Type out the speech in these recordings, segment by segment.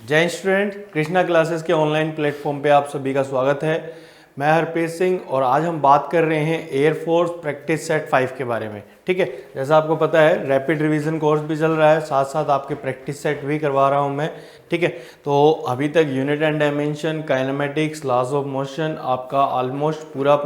जय student, Krishna classes के online platform पे आप सभी का स्वागत है। मैं हरप्रीत सिंह और आज हम बात कर रहे हैं एयरफोर्स प्रैक्टिस सेट 5 के बारे में। ठीक है, जैसा आपको पता है रैपिड रिवीजन कोर्स भी चल रहा है, साथ साथ आपके प्रैक्टिस सेट भी करवा रहा हूं मैं। ठीक है, तो अभी तक unit and dimension, kinematics, laws of motion आपका ऑलमोस्ट पूरा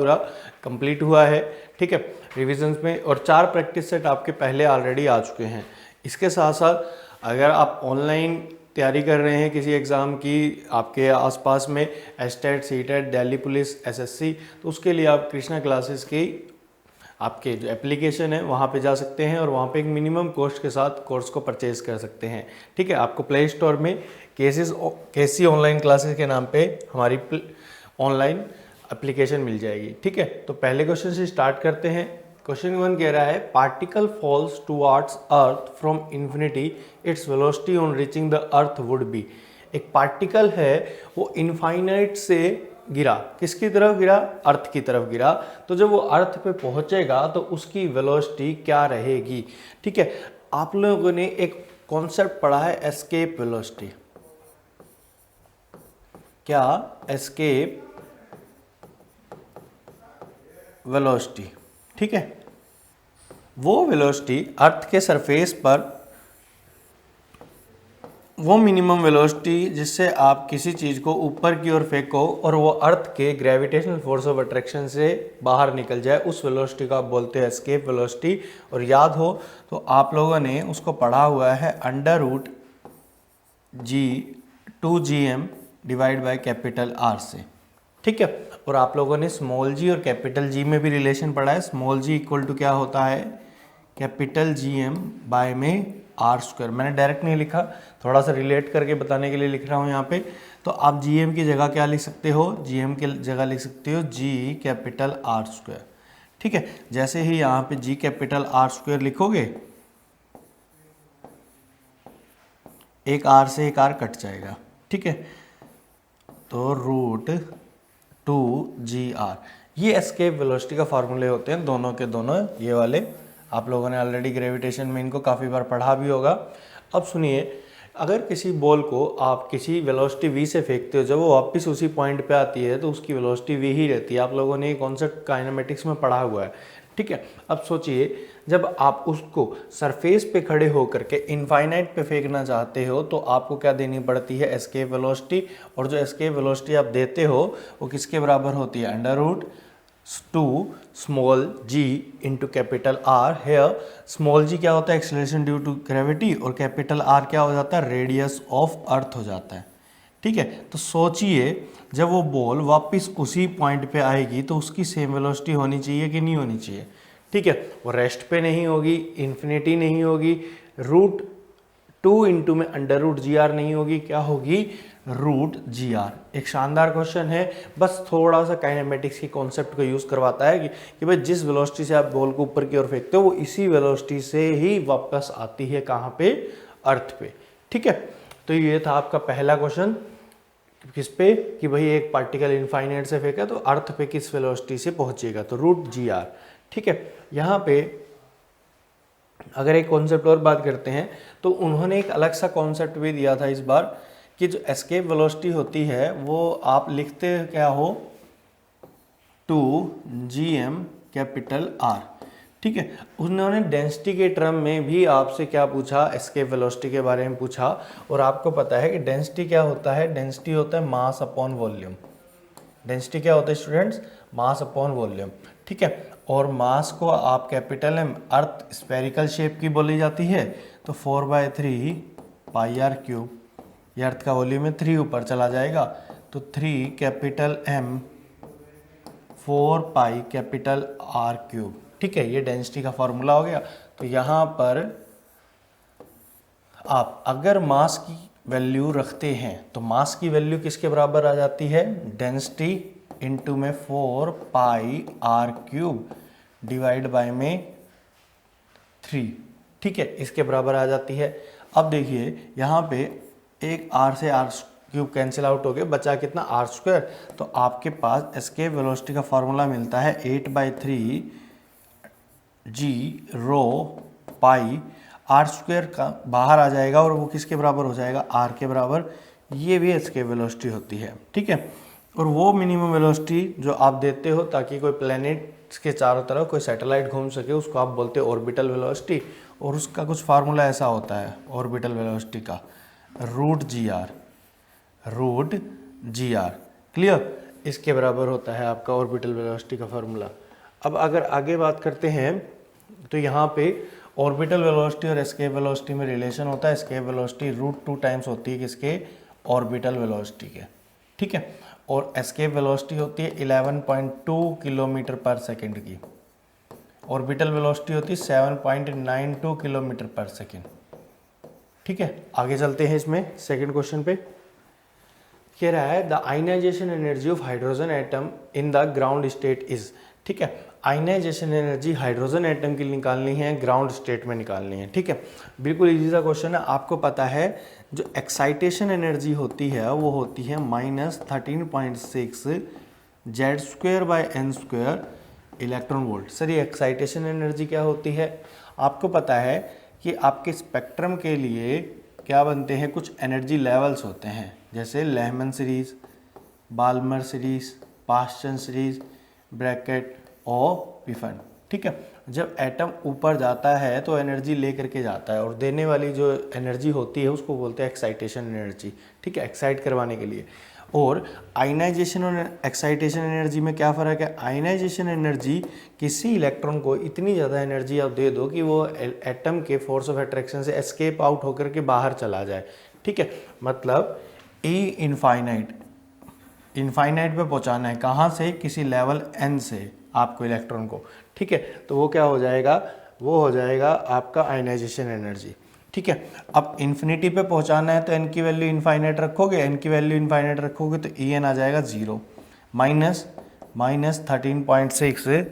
कंप्लीट हुआ है। ठीक है, रिविजन्स में, और 4 प्रैक्टिस सेट आपके पहले ऑलरेडी आ चुके हैं। इसके साथ साथ अगर आप ऑनलाइन तैयारी कर रहे हैं किसी एग्ज़ाम की, आपके आसपास में estate, CTET, Delhi police, SSC, तो उसके लिए आप कृष्णा क्लासेस की आपके जो एप्लीकेशन है वहाँ पे जा सकते हैं और वहाँ पे एक मिनिमम कॉस्ट के साथ कोर्स को परचेज कर सकते हैं। ठीक है, आपको प्ले स्टोर में केसी ऑनलाइन क्लासेस के नाम पे हमारी ऑनलाइन एप्लीकेशन मिल जाएगी। ठीक है, तो पहले क्वेश्चन से स्टार्ट करते हैं। क्वेश्चन 1 कह रहा है particle falls towards earth from infinity, its velocity on reaching the earth would be. एक पार्टिकल है वो इनफाइनाइट से गिरा, किसकी तरफ गिरा? अर्थ की तरफ गिरा। तो जब वो अर्थ पे पहुंचेगा तो उसकी वेलोसिटी क्या रहेगी? ठीक है, आप लोगों ने एक कॉन्सेप्ट पढ़ा है एस्केप वेलोसिटी। क्या? Escape velocity. ठीक है, वो वेलोसिटी अर्थ के सरफेस पर वो मिनिमम वेलोसिटी जिससे आप किसी चीज़ को ऊपर की ओर फेंको और वो अर्थ के ग्रेविटेशनल फोर्स ऑफ अट्रैक्शन से बाहर निकल जाए, उस वेलोसिटी को आप बोलते हैं एस्केप वेलोसिटी। और याद हो तो आप लोगों ने उसको पढ़ा हुआ है under root G 2gm divide by capital R से। ठीक है, और आप लोगों ने स्मॉल जी और कैपिटल जी में भी रिलेशन पढ़ा है। स्मॉल जी इक्वल टू क्या होता है? कैपिटल GM बाय में आर स्क्वायर। मैंने डायरेक्ट नहीं लिखा, थोड़ा सा रिलेट करके बताने के लिए लिख रहा हूँ यहाँ पे। तो आप GM की जगह क्या लिख सकते हो? GM की जगह लिख सकते हो G कैपिटल आर स्क्वायर। ठीक है, जैसे ही यहाँ पे G कैपिटल आर स्क्वायर लिखोगे, एक आर से एक आर कट जाएगा। ठीक है, तो रूट 2GR, ये एस्केप वेलोसिटी का फार्मूले होते हैं दोनों के दोनों, ये वाले। आप लोगों ने ऑलरेडी ग्रेविटेशन में इनको काफ़ी बार पढ़ा भी होगा। अब सुनिए, अगर किसी बॉल को आप किसी वेलोसिटी v से फेंकते हो, जब वो वापस उसी पॉइंट पे आती है तो उसकी वेलोसिटी v ही रहती है। आप लोगों ने ये कॉन्सेप्ट काइनेमेटिक्स में पढ़ा हुआ है। ठीक है, अब सोचिए जब आप उसको सरफेस पे खड़े होकर के इनफाइनाइट पे फेंकना चाहते हो तो आपको क्या देनी पड़ती है? Escape velocity. और जो एस्केप वेलोसिटी आप देते हो वो किसके बराबर होती है? Under root 2 small g into capital R. Here small g क्या होता है? एक्सेलरेशन ड्यू टू ग्रेविटी, और कैपिटल आर क्या हो जाता है? रेडियस ऑफ अर्थ हो जाता है। ठीक है, तो सोचिए जब वो बॉल वापस उसी पॉइंट पे आएगी तो उसकी सेम वेलोसिटी होनी चाहिए कि नहीं होनी चाहिए? ठीक है, वो रेस्ट पे नहीं होगी, इन्फिनिटी नहीं होगी, रूट 2 इंटू में अंडर रूट GR नहीं होगी, क्या होगी? Root GR। एक शानदार क्वेश्चन है, बस थोड़ा सा काइनेमेटिक्स की कॉन्सेप्ट को यूज करवाता है कि भाई जिस वेलोसिटी से आप बॉल को ऊपर की ओर फेंकते हो वो इसी वेलोसिटी से ही वापस आती है, कहाँ पे? अर्थ पे। ठीक है, तो ये था आपका पहला क्वेश्चन। किस पे? कि भाई एक पार्टिकल इनफाइनाइट से फेंका तो अर्थ पे किस वेलोसिटी से पहुंचेगा, तो रूट GR। ठीक है, यहाँ पे अगर एक कॉन्सेप्ट और बात करते हैं तो उन्होंने एक अलग सा कॉन्सेप्ट भी दिया था इस बार, कि जो एस्केप वेलोसिटी होती है वो आप लिखते क्या हो? 2gm capital R. ठीक है, उन्होंने डेंसिटी के टर्म में भी आपसे क्या पूछा? एस्केप वेलोसिटी के बारे में पूछा। और आपको पता है कि डेंसिटी क्या होता है? डेंसिटी होता है मास अपॉन वॉल्यूम। डेंसिटी क्या होता है स्टूडेंट्स? Mass upon volume. ठीक है, और मास को आप कैपिटल M, अर्थ स्फेरिकल शेप की बोली जाती है, तो 4/3 पाई आर क्यूब। ये अर्थ का वॉल्यूम में 3 ऊपर चला जाएगा तो 3 capital M 4 pi capital R cube. ठीक है, ये डेंसिटी का फॉर्मूला हो गया। तो यहाँ पर आप अगर मास की वैल्यू रखते हैं तो मास की वैल्यू किसके बराबर आ जाती है? डेंसिटी इंटू में 4 पाई R क्यूब डिवाइड बाय में 3। ठीक है, इसके बराबर आ जाती है। अब देखिए यहाँ पे एक R से R क्यूब कैंसिल आउट हो गए, बचा कितना? R square. तो आपके पास एस्केप वेलोसिटी का फॉर्मूला मिलता है 8/3 G रो पाई। R स्क्वायर का बाहर आ जाएगा और वो किसके बराबर हो जाएगा? R के बराबर, ये भी एस्केप वेलोसिटी होती है, ठीक है। और वो मिनिमम वेलोसिटी जो आप देते हो ताकि कोई प्लेनेट के चारों तरफ कोई सैटेलाइट घूम सके, उसको आप बोलते हो ऑर्बिटल वेलोसिटी। और उसका कुछ फार्मूला ऐसा होता है ऑर्बिटल वेलोसिटी का, रूट जी आर। क्लियर, इसके बराबर होता है आपका ऑर्बिटल वेलोसिटी का फार्मूला। अब अगर आगे बात करते हैं तो यहाँ पे ऑर्बिटल वेलोसिटी और एस्केप वेलोसिटी में रिलेशन होता है। एस्केप वेलोसिटी √2 टाइम्स होती है किसके, ऑर्बिटल वेलोसिटी के, ठीक है। और एस्केप वेलोसिटी होती है 11.2 किलोमीटर पर सेकेंड की, ऑर्बिटल वेलोसिटी होती है 7.92 किलोमीटर पर सेकेंड, ठीक है। आगे चलते हैं इसमें सेकंड क्वेश्चन पे। कह रहा है the ionisation energy of hydrogen atom in the ground state is, ठीक है। आयनाइजेशन एनर्जी हाइड्रोजन एटम की निकालनी है, ग्राउंड स्टेट में निकालनी है, ठीक है। बिल्कुल इजी सा क्वेश्चन है। आपको पता है जो एक्साइटेशन एनर्जी होती है वो होती है -13.6 Z²/n² इलेक्ट्रॉन वोल्ट। सर ये एक्साइटेशन एनर्जी क्या होती है? आपको पता है कि आपके स्पेक्ट्रम के लिए क्या बनते हैं, कुछ एनर्जी लेवल्स होते हैं, जैसे Lyman series, Balmer series, Paschen series, Brackett और पिफन, ठीक है। जब एटम ऊपर जाता है तो एनर्जी ले करके जाता है, और देने वाली जो एनर्जी होती है उसको बोलते हैं एक्साइटेशन एनर्जी, ठीक है, एक्साइट करवाने के लिए। और आयनाइजेशन और एक्साइटेशन एनर्जी में क्या फ़र्क है? आयनाइजेशन एनर्जी किसी इलेक्ट्रॉन को इतनी ज़्यादा एनर्जी आप दे दो कि वो एटम के फोर्स ऑफ अट्रैक्शन से एस्केप आउट होकर के बाहर चला जाए, ठीक है। मतलब ई इनफाइनाइट पे पहुंचाना है, कहाँ से? किसी लेवल n से आपको इलेक्ट्रॉन को, ठीक है। तो वो क्या हो जाएगा? वो हो जाएगा आपका आयनाइजेशन एनर्जी, ठीक है। अब इन्फिनिटी पे पहुंचाना है तो n की वैल्यू इनफाइनाइट रखोगे, n की वैल्यू इनफाइनाइट रखोगे तो En आ जाएगा 0, -13.6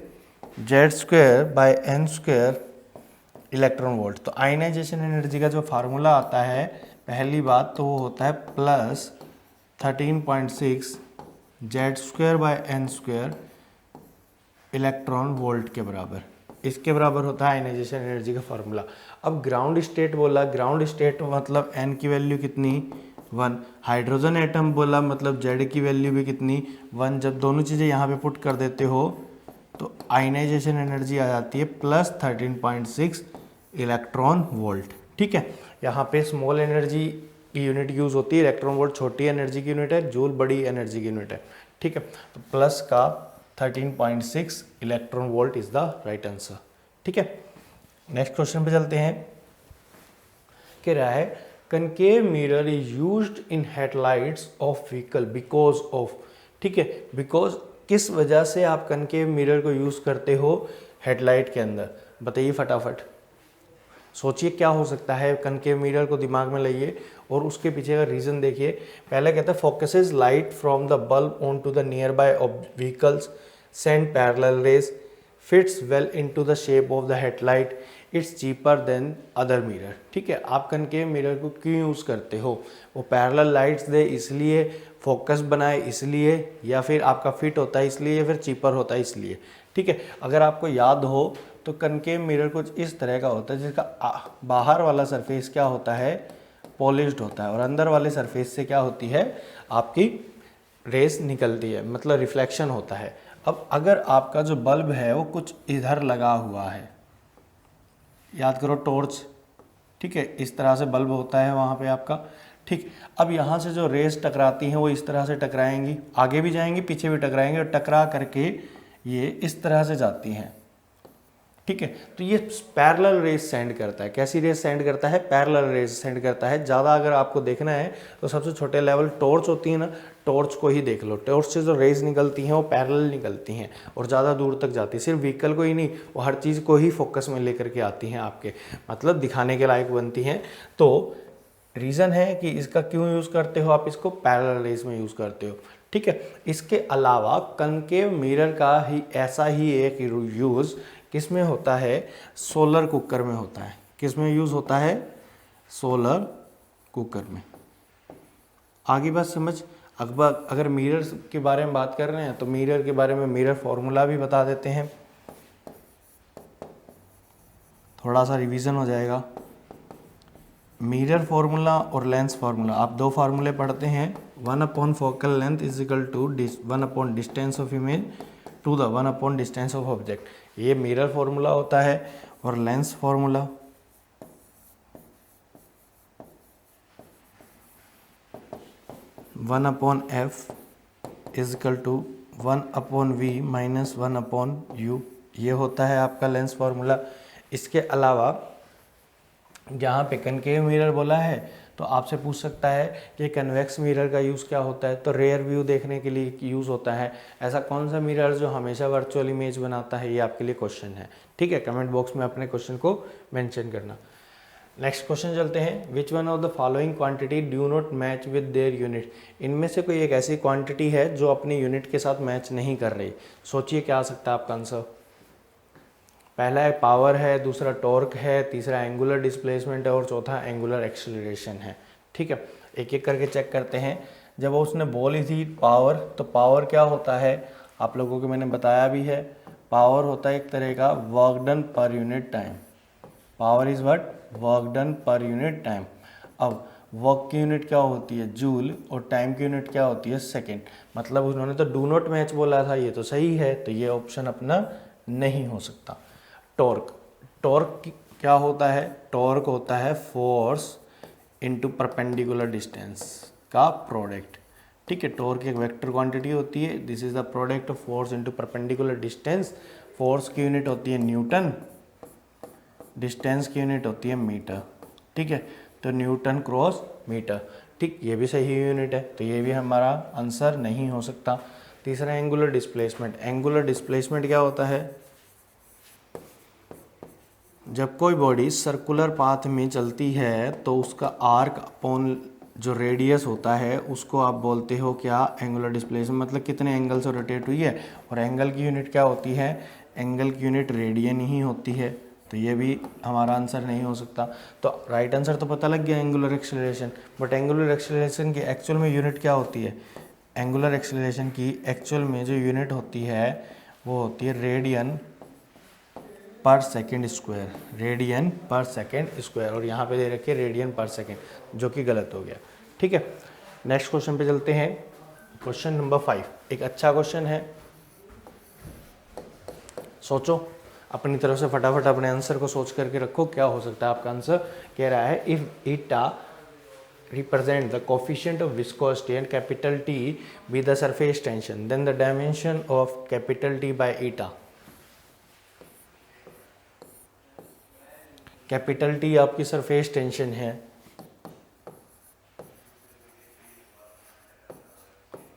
Z²/n² इलेक्ट्रॉन वोल्ट। तो आयनाइजेशन एनर्जी का जो फार्मूला आता है, पहली बात तो वो होता है +13.6 Z²/n² इलेक्ट्रॉन वोल्ट के बराबर। इसके बराबर होता है आयनाइजेशन एनर्जी का फार्मूला। अब ग्राउंड स्टेट बोला, ग्राउंड स्टेट मतलब n की वैल्यू कितनी? 1। हाइड्रोजन एटम बोला मतलब Z की वैल्यू भी कितनी? 1। जब दोनों चीज़ें यहाँ पे पुट कर देते हो तो आयनाइजेशन एनर्जी आ जाती है +13.6 इलेक्ट्रॉन वोल्ट, ठीक है। यहाँ पे स्मॉल एनर्जी की यूनिट यूज़ होती है, इलेक्ट्रॉन वोल्ट छोटी एनर्जी की यूनिट है, जूल बड़ी एनर्जी की यूनिट है, ठीक है। तो प्लस का 13.6 electron volt is the right answer, ठीक है। नेक्स्ट क्वेश्चन पे चलते हैं। कह रहा है concave mirror is used in headlights of vehicle because of, ठीक है। बिकॉज किस वजह से आप कनकेव मिरर को यूज करते हो हेडलाइट के अंदर? बताइए फटाफट, सोचिए क्या हो सकता है। कनकेव मिरर को दिमाग में लाइए और उसके पीछे का रीजन देखिए। पहले कहता है focuses light from the bulb on to the nearby vehicles, send parallel rays, fits well into the shape of the headlight, it's cheaper than other mirror, ठीक है। आप कनकेव मिरर को क्यों यूज़ करते हो? वो पैरेलल लाइट्स दे इसलिए, focus बनाए इसलिए, या फिर आपका फिट होता है इसलिए, या फिर चीपर होता है इसलिए, ठीक है। अगर आपको याद हो तो कनकेव मिरर कुछ इस तरह का होता है जिसका बाहर वाला सरफेस क्या होता है? पॉलिश्ड होता है, और अंदर वाले सरफेस से क्या होती है? आपकी रेस निकलती है, मतलब रिफ्लेक्शन होता है। अब अगर आपका जो बल्ब है वो कुछ इधर लगा हुआ है, याद करो टॉर्च, ठीक है, इस तरह से बल्ब होता है वहाँ पे आपका, ठीक। अब यहाँ से जो रेस टकराती हैं वो इस तरह से टकराएंगी, आगे भी जाएंगी पीछे भी टकराएंगी, और टकरा करके ये इस तरह से जाती हैं, ठीक है। तो ये पैरेलल रेस सेंड करता है। कैसी रेस सेंड करता है? पैरेलल रेस सेंड करता है। ज़्यादा अगर आपको देखना है तो सबसे छोटे लेवल टॉर्च होती है ना, टॉर्च को ही देख लो। टॉर्च से जो रेस निकलती हैं वो पैरेलल निकलती हैं और ज़्यादा दूर तक जाती है। सिर्फ व्हीकल को ही नहीं, वो हर चीज़ को ही फोकस में लेकर के आती हैं आपके, मतलब दिखाने के लायक बनती हैं। तो रीज़न है कि इसका क्यों यूज़ करते हो आप, इसको पैरेलल रेस में यूज़ करते हो, ठीक है। इसके अलावा कनकेव मिरर का ही ऐसा ही एक यूज़ किस में होता है? सोलर कुकर में होता है। किस में यूज़ होता है? सोलर कुकर में। आगे बात समझ। अगर मिरर के बारे में बात कर रहे हैं तो मिरर के बारे में मिरर फॉर्मूला भी बता देते हैं, थोड़ा सा रिवीजन हो जाएगा। मिरर फार्मूला और लेंस फार्मूला, आप दो फार्मूले पढ़ते हैं, 1 focal length is equal to 1 distance of image to the 1 distance of object. ये मिरर फार्मूला होता है। और lens formula 1/f is equal to 1/v minus 1/u, ये होता है आपका लेंस फार्मूला। इसके अलावा यहाँ पे कनकेव मिरर बोला है तो आपसे पूछ सकता है कि कन्वेक्स मिरर का यूज़ क्या होता है, तो रेयर व्यू देखने के लिए यूज़ होता है। ऐसा कौन सा मिरर जो हमेशा वर्चुअल इमेज बनाता है, ये आपके लिए क्वेश्चन है। ठीक है, कमेंट बॉक्स में अपने क्वेश्चन को मेंशन करना। नेक्स्ट क्वेश्चन चलते हैं, विच one of the following quantity do not match with their unit. इनमें से कोई एक ऐसी क्वांटिटी है जो अपनी यूनिट के साथ मैच नहीं कर रही। सोचिए क्या आ सकता है आपका आंसर। पहला है पावर है, दूसरा टॉर्क है, तीसरा एंगुलर डिस्प्लेसमेंट है और चौथा एंगुलर एक्सेलरेशन है। ठीक है, एक एक करके चेक करते हैं। जब उसने बोली थी पावर, तो पावर क्या होता है आप लोगों को मैंने बताया भी है। पावर होता है एक तरह का work done per unit time. Power is what, work done per unit time. अब वर्क की यूनिट क्या होती है, जूल, और टाइम की यूनिट क्या होती है, सेकेंड। मतलब उन्होंने तो डू नॉट मैच बोला था, ये तो सही है, तो ये ऑप्शन अपना नहीं हो सकता। टॉर्क, टॉर्क क्या होता है, टॉर्क होता है फोर्स इनटू परपेंडिकुलर डिस्टेंस का प्रोडक्ट। ठीक है, टॉर्क एक वेक्टर क्वांटिटी होती है। This is the product of force into perpendicular distance. Force की यूनिट होती है न्यूटन, डिस्टेंस की यूनिट होती है मीटर। ठीक है, तो न्यूटन क्रॉस मीटर। ठीक, ये भी सही यूनिट है, तो ये भी हमारा आंसर नहीं हो सकता। तीसरा एंगुलर डिस्प्लेसमेंट। एंगुलर डिस्प्लेसमेंट क्या होता है, जब कोई बॉडी सर्कुलर पाथ में चलती है तो उसका आर्क अपॉन जो रेडियस होता है उसको आप बोलते हो क्या, एंगुलर डिस्प्लेसमेंट। मतलब कितने एंगल से रोटेट हुई है। और एंगल की यूनिट क्या होती है, एंगल की यूनिट रेडियन ही होती है, तो ये भी हमारा आंसर नहीं हो सकता। तो राइट आंसर तो पता लग गया angular acceleration, but angular acceleration की एक्चुअल में यूनिट क्या होती है, एंगुलर एक्सेलरेशन की एक्चुअल में जो यूनिट होती है वो होती है रेडियन पर सेकेंड स्क्वायर, रेडियन पर सेकेंड स्क्वायर, और यहाँ पे दे रखी है रेडियन पर सेकेंड, जो कि गलत हो गया। ठीक है, नेक्स्ट क्वेश्चन पे चलते हैं। क्वेश्चन नंबर 5 एक अच्छा क्वेश्चन है, सोचो अपनी तरफ से फटाफट अपने आंसर को सोच करके रखो क्या हो सकता है आपका आंसर। कह रहा है if eta represent the coefficient of viscosity and capital T be the surface tension, then the dimension of capital T by eta। Capital T आपकी सरफेस टेंशन है,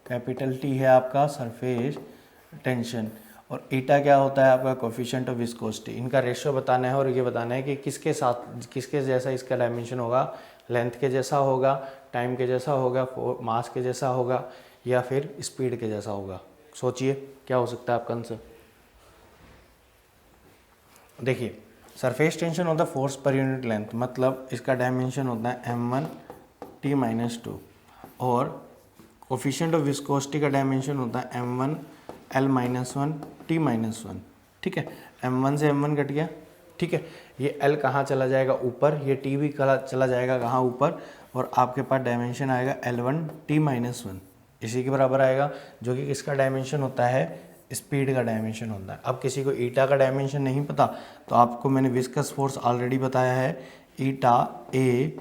कैपिटल टी है आपका सरफेस टेंशन, और ईटा क्या होता है आपका कोफिशिएंट ऑफ विस्कोसिटी। इनका रेशियो बताना है और ये बताना है कि किसके साथ, किसके जैसा इसका डायमेंशन होगा, लेंथ के जैसा होगा, टाइम के जैसा होगा, मास के जैसा होगा, या फिर स्पीड के जैसा होगा। सोचिए क्या हो सकता है आपका आंसर। देखिए, सरफेस टेंशन होता है फोर्स पर यूनिट लेंथ, मतलब इसका डायमेंशन होता है m1t-2, और कोफिशिएंट ऑफ विस्कोसिटी का डायमेंशन होता है m1l-1t-1। ठीक है, m1 से m1 कट गया। ठीक है, ये l कहाँ चला जाएगा ऊपर, ये t भी चला जाएगा कहाँ ऊपर, और आपके पास डायमेंशन आएगा l1t-1, इसी के बराबर आएगा, जो कि किसका डायमेंशन होता है, स्पीड का डायमेंशन होता है। अब किसी को ईटा का डायमेंशन नहीं पता तो आपको मैंने विस्कस फोर्स ऑलरेडी बताया है, ईटा ए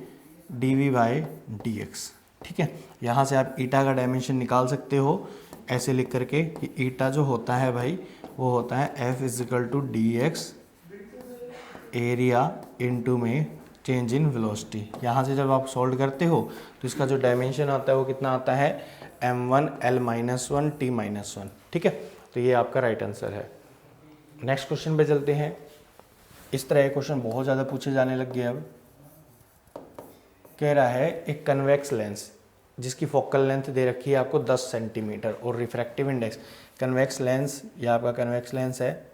dv/dx। ठीक है, यहाँ से आप ईटा का डायमेंशन निकाल सकते हो ऐसे लिख करके कि ईटा जो होता है भाई वो होता है F = dx एरिया इनटू में चेंज इन वेलोसिटी। यहाँ से जब आप सॉल्व करते हो तो इसका जो डायमेंशन आता है वो कितना आता है, m1l-1t-1। ठीक है, तो ये आपका राइट आंसर है। नेक्स्ट क्वेश्चन पे चलते हैं। इस तरह के क्वेश्चन बहुत ज़्यादा पूछे जाने लग गए। अब कह रहा है एक कन्वेक्स लेंस जिसकी फोकल लेंथ दे रखी है आपको 10 सेंटीमीटर और रिफ्रैक्टिव इंडेक्स, कन्वेक्स लेंस, यह आपका कन्वेक्स लेंस है,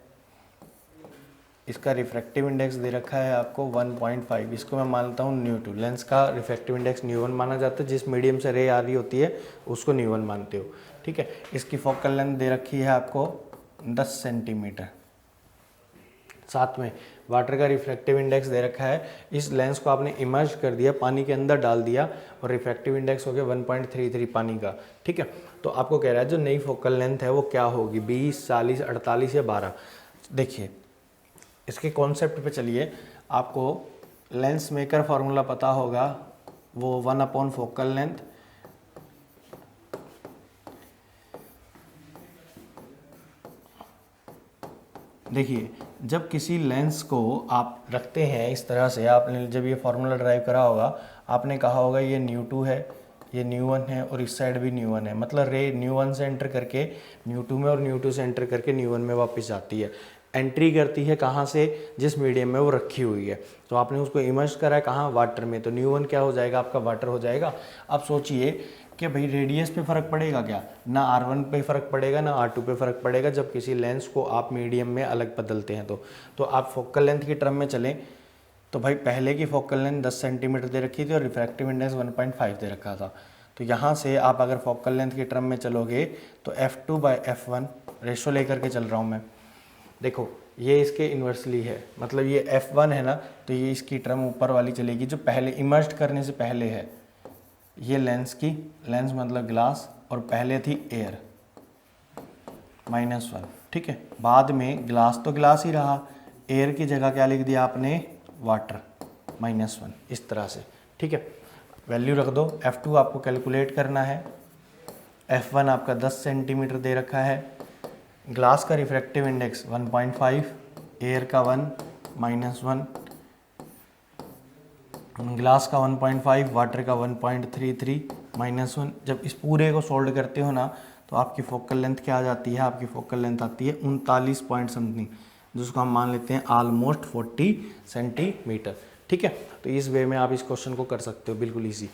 इसका रिफ्रैक्टिव इंडेक्स दे रखा है आपको 1.5। इसको मैं मानता हूँ ν2। लेंस का रिफ्रैक्टिव इंडेक्स ν1 माना जाता है, जिस मीडियम से रे आ रही होती है उसको ν1 मानते हो। ठीक है, इसकी फोकल लेंथ दे रखी है आपको 10 सेंटीमीटर। साथ में वाटर का रिफ्रैक्टिव इंडेक्स दे रखा है, इस लेंस को आपने इमर्ज कर दिया, पानी के अंदर डाल दिया और रिफ्रैक्टिव इंडेक्स हो गया 1.33 पानी का, ठीक है। तो आपको कह रहा है जो नई फोकल लेंथ है वो क्या होगी, 20, 40, 48 या 12। देखिए इसके कॉन्सेप्ट पे चलिए, आपको लेंस मेकर फार्मूला पता होगा, वो 1 फोकल लेंथ देखिए जब किसी लेंस को आप रखते हैं इस तरह से, आपने जब ये फार्मूला ड्राइव करा होगा, आपने कहा होगा ये ν2 है, ये ν1 है और इस साइड भी ν1 है, मतलब रे ν1 से एंटर करके ν2 में और ν2 से एंटर करके ν1 में वापस जाती है, एंट्री करती है कहाँ से, जिस मीडियम में वो रखी हुई है। तो आपने उसको इमर्ज करा है कहाँ, वाटर में, तो ν1 क्या हो जाएगा आपका, वाटर हो जाएगा। अब सोचिए कि भाई रेडियस पे फ़र्क पड़ेगा क्या, ना R1 पे फ़र्क पड़ेगा ना R2 पे फ़र्क पड़ेगा जब किसी लेंस को आप मीडियम में अलग बदलते हैं। तो आप फोकल लेंथ की टर्म में चलें तो भाई पहले की फोकल लेंथ 10 सेंटीमीटर दे रखी थी और रिफ्रैक्टिव इंडेक्स 1.5 दे रखा था। तो यहाँ से आप अगर फोकल लेंथ की टर्म में चलोगे तो f2/f1 रेशो लेकर के चल रहा हूँ मैं, देखो ये इसके इन्वर्सली है, मतलब ये f1 है ना, तो ये इसकी टर्म ऊपर वाली चलेगी जो पहले इमर्ज करने से पहले है, ये लेंस की, लेंस मतलब ग्लास, और पहले थी एयर -1, ठीक है। बाद में ग्लास तो ग्लास ही रहा, एयर की जगह क्या लिख दिया आपने, वाटर -1, इस तरह से, ठीक है। वैल्यू रख दो, f2 आपको कैलकुलेट करना है, f1 आपका 10 सेंटीमीटर दे रखा है, ग्लास का रिफ्रैक्टिव इंडेक्स 1.5, एयर का 1 -1, ग्लास का 1.5, वाटर का 1.33 -1। जब इस पूरे को सोल्व करते हो ना तो आपकी फोकल लेंथ क्या आ जाती है, आपकी फोकल लेंथ आती है 39 पॉइंट समथिंग, जिसको हम मान लेते हैं ऑलमोस्ट 40 सेंटीमीटर, ठीक है। तो इस वे में आप इस क्वेश्चन को कर सकते हो, बिल्कुल ईजी।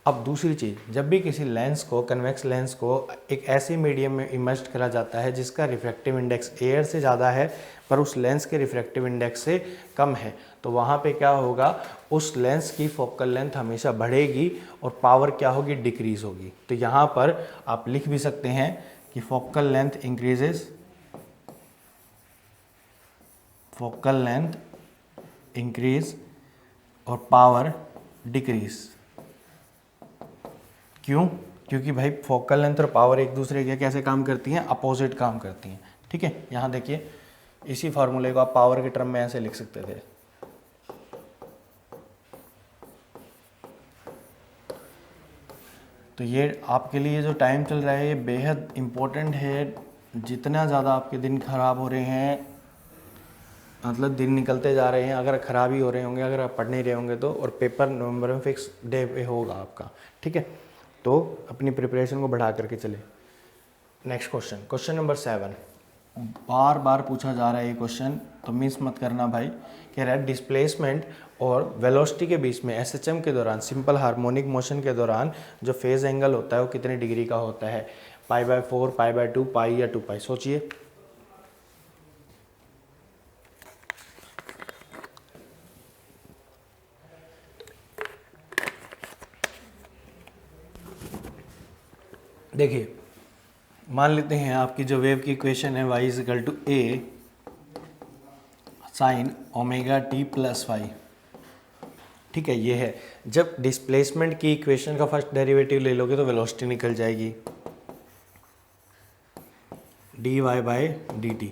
अब दूसरी चीज़, जब भी किसी लेंस को, कन्वेक्स लेंस को एक ऐसे मीडियम में इमर्ज करा जाता है जिसका रिफ्रैक्टिव इंडेक्स एयर से ज़्यादा है पर उस लेंस के रिफ्रैक्टिव इंडेक्स से कम है, तो वहाँ पे क्या होगा, उस लेंस की फोकल लेंथ हमेशा बढ़ेगी और पावर क्या होगी, डिक्रीज होगी। तो यहाँ पर आप लिख भी सकते हैं कि focal length increases, focal length increase और पावर डिक्रीज। क्यों, क्योंकि भाई फोकल लेंथ और पावर एक दूसरे के कैसे काम करती हैं, अपोजिट काम करती हैं, ठीक है। यहाँ देखिए इसी फार्मूले को आप पावर के टर्म में ऐसे लिख सकते थे, तो ये आपके लिए जो टाइम चल रहा है ये बेहद इम्पोर्टेंट है। जितना ज़्यादा आपके दिन खराब हो रहे हैं, मतलब दिन निकलते जा रहे हैं, अगर ख़राब ही हो रहे होंगे, अगर आप पढ़ नहीं रहे होंगे तो, और पेपर नवंबर में फिक्स डे पे होगा आपका, ठीक है। तो अपनी प्रिपरेशन को बढ़ा करके चले। नेक्स्ट क्वेश्चन, क्वेश्चन नंबर 7, बार बार पूछा जा रहा है ये क्वेश्चन, तो मिस मत करना भाई। कह रहा है डिस्प्लेसमेंट और वेलोसिटी के बीच में एसएचएम के दौरान, सिंपल हार्मोनिक मोशन के दौरान जो फेज एंगल होता है वो कितने डिग्री का होता है, π/4, π/2, पाई या 2 पाई। सोचिए, देखिए मान लेते हैं आपकी जो वेव की इक्वेशन है y = a sin ω t + y, ठीक है, ये है। जब डिस्प्लेसमेंट की इक्वेशन का फर्स्ट डेरिवेटिव ले लोगे तो वेलोसिटी निकल जाएगी, dy/dt,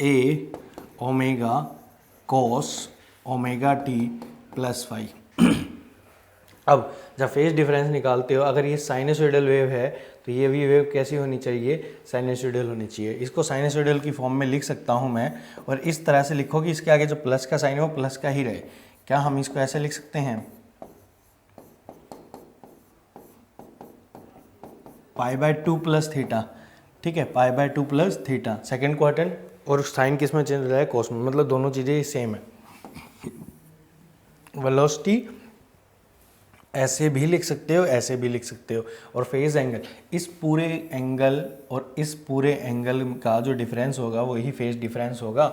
a ω cos ω t + y। अब जब फेज डिफरेंस निकालते हो, अगर ये साइनसोइडल वेव है तो ये भी वेव कैसी होनी चाहिए, साइनसोइडल होनी चाहिए। इसको साइनसोइडल की फॉर्म में लिख सकता हूँ मैं, और इस तरह से लिखो कि इसके आगे जो प्लस का साइन है वो प्लस का ही रहे। क्या हम इसको ऐसे लिख सकते हैं, π/2 + थीटा, ठीक है, π/2 + थीटा, सेकेंड क्वाड्रेंट, और साइन किस में चेंज हो रहा है, कोस में, मतलब दोनों चीज़ें सेम है। वेलोसिटी ऐसे भी लिख सकते हो, ऐसे भी लिख सकते हो, और फेज एंगल, इस पूरे एंगल और इस पूरे एंगल का जो डिफरेंस होगा वही फेज डिफरेंस होगा।